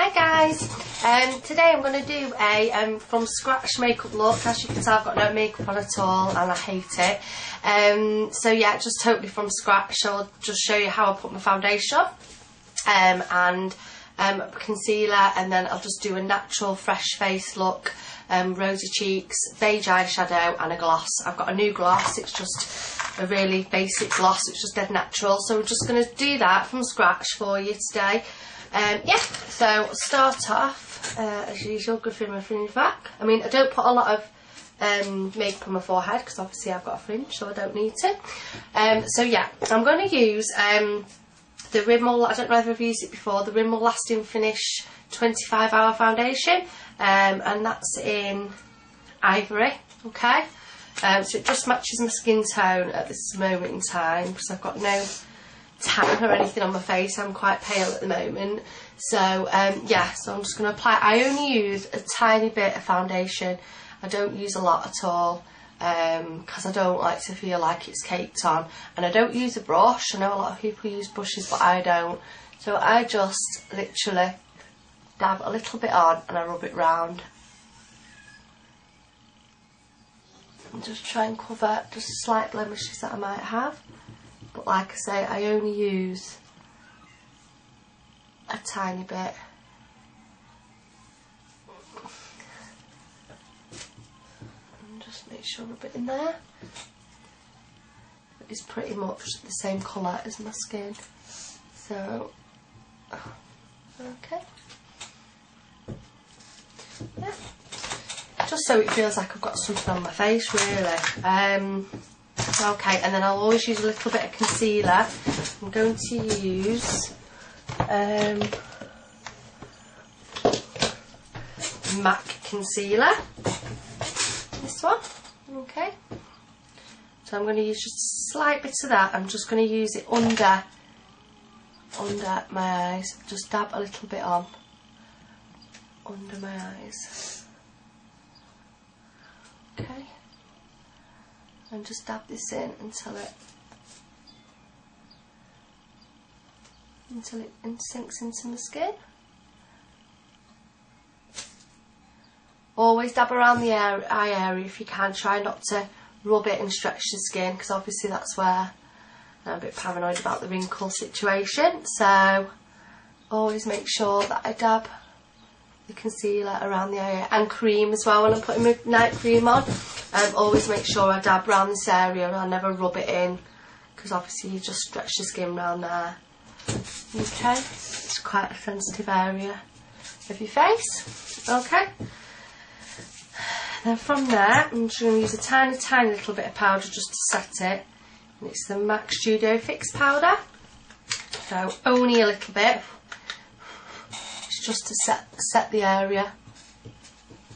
Hi guys, today I'm going to do a from scratch makeup look. As you can tell, I've got no makeup on at all and I hate it. So yeah, just totally from scratch. So I'll just show you how I put my foundation on and concealer, and then I'll just do a natural fresh face look, rosy cheeks, beige eyeshadow and a gloss. I've got a new gloss, it's just a really basic gloss, it's just dead natural. So we're just going to do that from scratch for you today. Yeah, so I'll start off as usual, go through my fringe back. I mean, I don't put a lot of makeup on my forehead because obviously I've got a fringe, so I don't need to. So yeah, I'm going to use the Rimmel, I don't know if I've used it before, the Rimmel Lasting Finish 25-hour foundation, and that's in Ivory, okay? So it just matches my skin tone at this moment in time because I've got no tan or anything on my face. I'm quite pale at the moment, so yeah, so I'm just going to apply. I only use a tiny bit of foundation, I don't use a lot at all because I don't like to feel like it's caked on, and I don't use a brush. I know a lot of people use brushes but I don't, so I just literally dab a little bit on and I rub it round and just try and cover just slight blemishes that I might have. But like I say, I only use a tiny bit. And just make sure I rub it in there. It's pretty much the same colour as my skin. So, okay. Yeah. Just so it feels like I've got something on my face, really. Okay, and then I'll always use a little bit of concealer. I'm going to use MAC concealer, this one, okay. So I'm going to use just a slight bit of that. I'm just going to use it under my eyes. Just dab a little bit on under my eyes, okay. And just dab this in until it sinks into my skin. Always dab around the eye area if you can. Try not to rub it and stretch the skin, because obviously that's where I'm a bit paranoid about the wrinkle situation. So always make sure that I dab the concealer around the area, and cream as well when I'm putting my night cream on. Always make sure I dab around this area and I never rub it in, because obviously you just stretch the skin around there. Okay, it's quite a sensitive area of your face. Okay, then from there I'm just going to use a tiny little bit of powder just to set it, and it's the MAC Studio Fix powder. So only a little bit, it's just to set the area,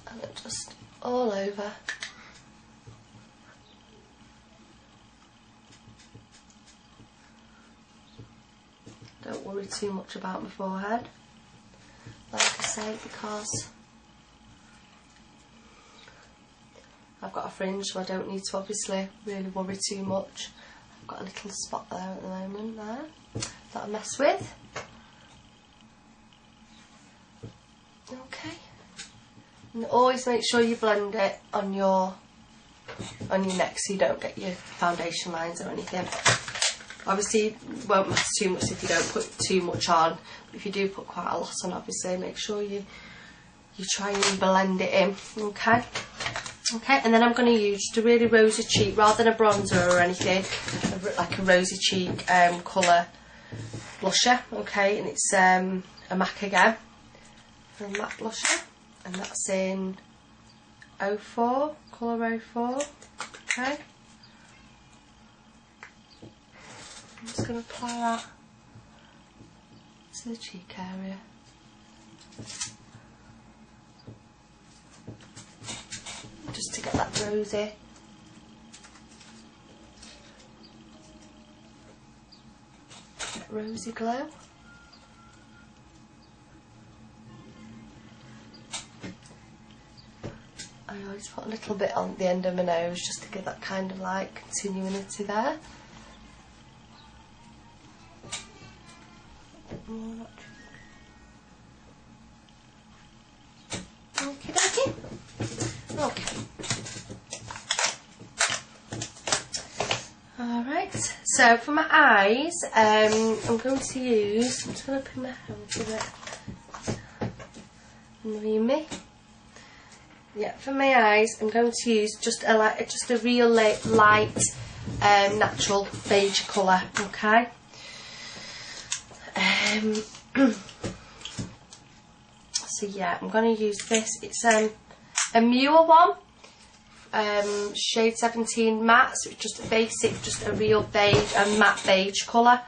and it just all over. Don't worry too much about my forehead, like I say, because I've got a fringe, so I don't need to obviously really worry too much. I've got a little spot there at the moment there that I mess with. Okay, and always make sure you blend it on your neck so you don't get your foundation lines or anything. Obviously it won't matter too much if you don't put too much on, but if you do put quite a lot on, obviously make sure you try and blend it in. Okay, and then I'm going to use just a really rosy cheek, rather than a bronzer or anything, like a rosy cheek colour blusher. Okay, and it's a MAC again, a MAC blusher, and that's in 04, colour 04. Okay, I'm just going to apply that to the cheek area. Just to get that rosy glow. I always put a little bit on the end of my nose just to give that kind of like continuity there. Okay. Alright, so for my eyes, I'm going to use, I'm just going to put my hand to it. Annoying me. Yeah, for my eyes, I'm going to use just a real light, natural beige colour. Okay. So yeah, I'm going to use this. It's a Muir one, shade 17 matte. So it's just a basic, just a real beige, a matte beige colour.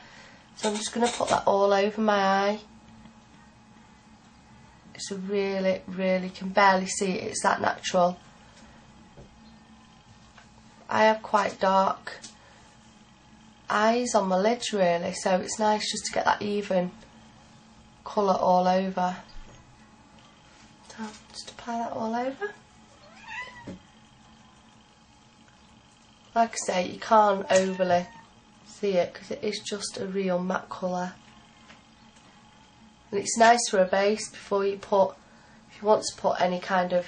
So I'm just going to put that all over my eye. It's a really can barely see it. It's that natural. I have quite dark eyes on my lids really, so it's nice just to get that even colour all over. So just apply that all over. Like I say, you can't overly see it because it is just a real matte colour. And it's nice for a base before you put, if you want to put any kind of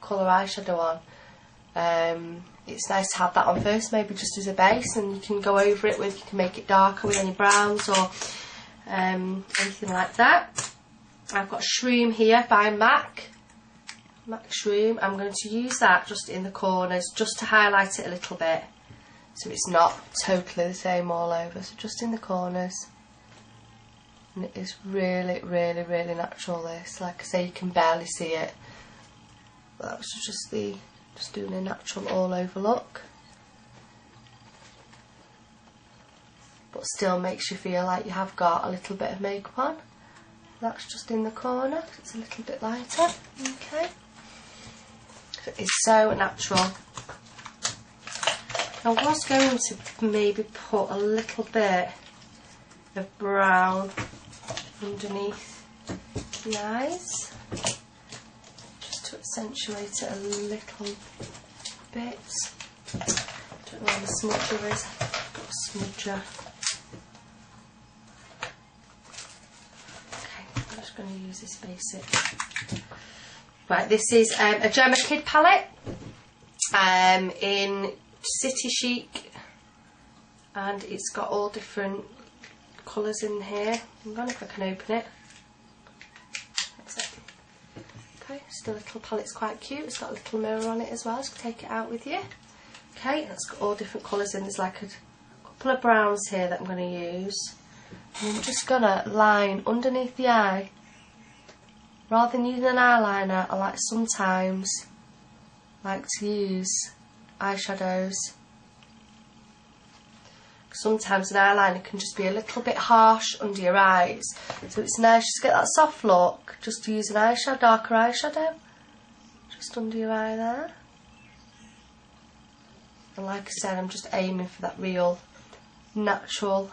colour eyeshadow on, it's nice to have that on first, maybe just as a base, and you can go over it with, you can make it darker with any browns or anything like that. I've got Shroom here by MAC Shroom. I'm going to use that just in the corners, just to highlight it a little bit, so it's not totally the same all over, so just in the corners. And it is really natural, this. Like I say, you can barely see it. But that was just doing a natural all over look. But still makes you feel like you have got a little bit of makeup on. That's just in the corner, it's a little bit lighter. Okay. So it's so natural. I was going to maybe put a little bit of brown underneath the eyes, just to accentuate it a little bit. Don't know where the smudger is. I've got a smudger. Okay, I'm just going to use this basic. Right, this is a Gemma Kid palette in City Chic, and it's got all different colours in here. I'm going to see if I can open it. That's it. Okay, just a little palette's quite cute. It's got a little mirror on it as well, just take it out with you. Okay, that's got all different colours in. There's like a couple of browns here that I'm going to use. And I'm just going to line underneath the eye. Rather than using an eyeliner, I sometimes like to use eyeshadows. Sometimes an eyeliner can just be a little bit harsh under your eyes, so it's nice just to get that soft look, just to use an eyeshadow, darker eyeshadow, just under your eye there. And like I said, I'm just aiming for that real, natural,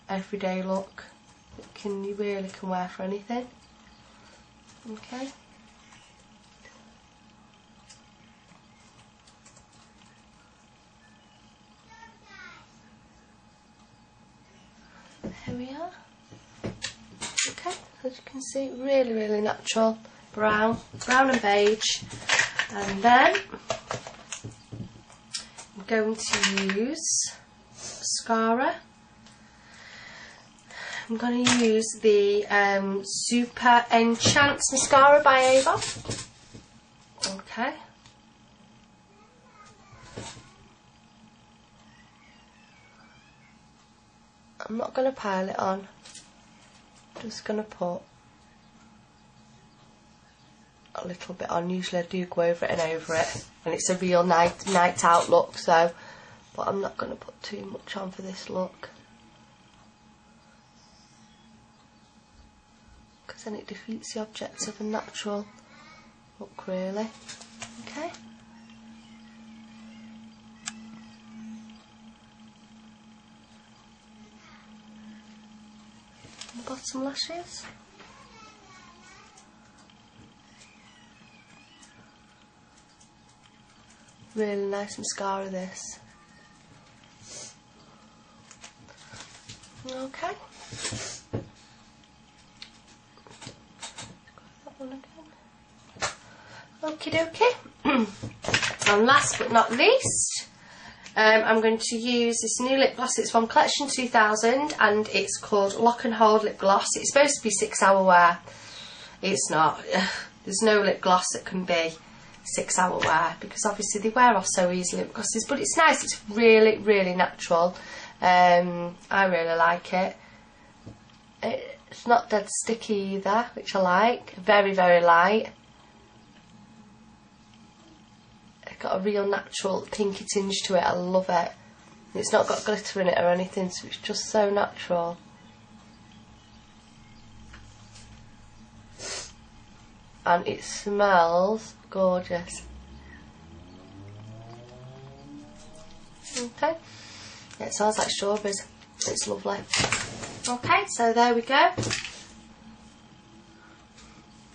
everyday look that you really can wear for anything. Okay. Here we are. Okay, as you can see, really natural, brown and beige. And then I'm going to use mascara. I'm going to use the Super Enchants Mascara by Avon. Okay. I'm not going to pile it on. I'm just going to put a little bit on. Usually I do go over it and over it, and it's a real night out look, so, but I'm not going to put too much on for this look, because then it defeats the object of a natural look really. Okay. Bottom lashes. Really nice mascara this. Okay. That one again. Okie dokie. And last but not least, I'm going to use this new lip gloss. It's from Collection 2000 and it's called Lock and Hold Lip Gloss. It's supposed to be 6-hour wear. It's not. There's no lip gloss that can be 6-hour wear because obviously they wear off so easily, lip glosses. But it's nice. It's really, really natural. I really like it. It's not dead sticky either, which I like. Very, very light. Got a real natural pinky tinge to it. I love it. It's not got glitter in it or anything, so it's just so natural. And it smells gorgeous. Okay. Yeah, it smells like strawberries. It's lovely. Okay, so there we go.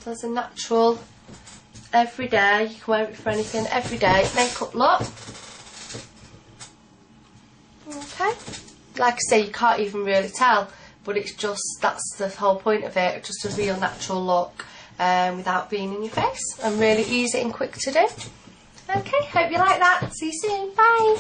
There's a natural, everyday, you can wear it for anything, everyday makeup look. Okay. Like I say, you can't even really tell, but it's just, that's the whole point of it, just a real natural look without being in your face, and really easy and quick to do. Okay, hope you like that. See you soon. Bye.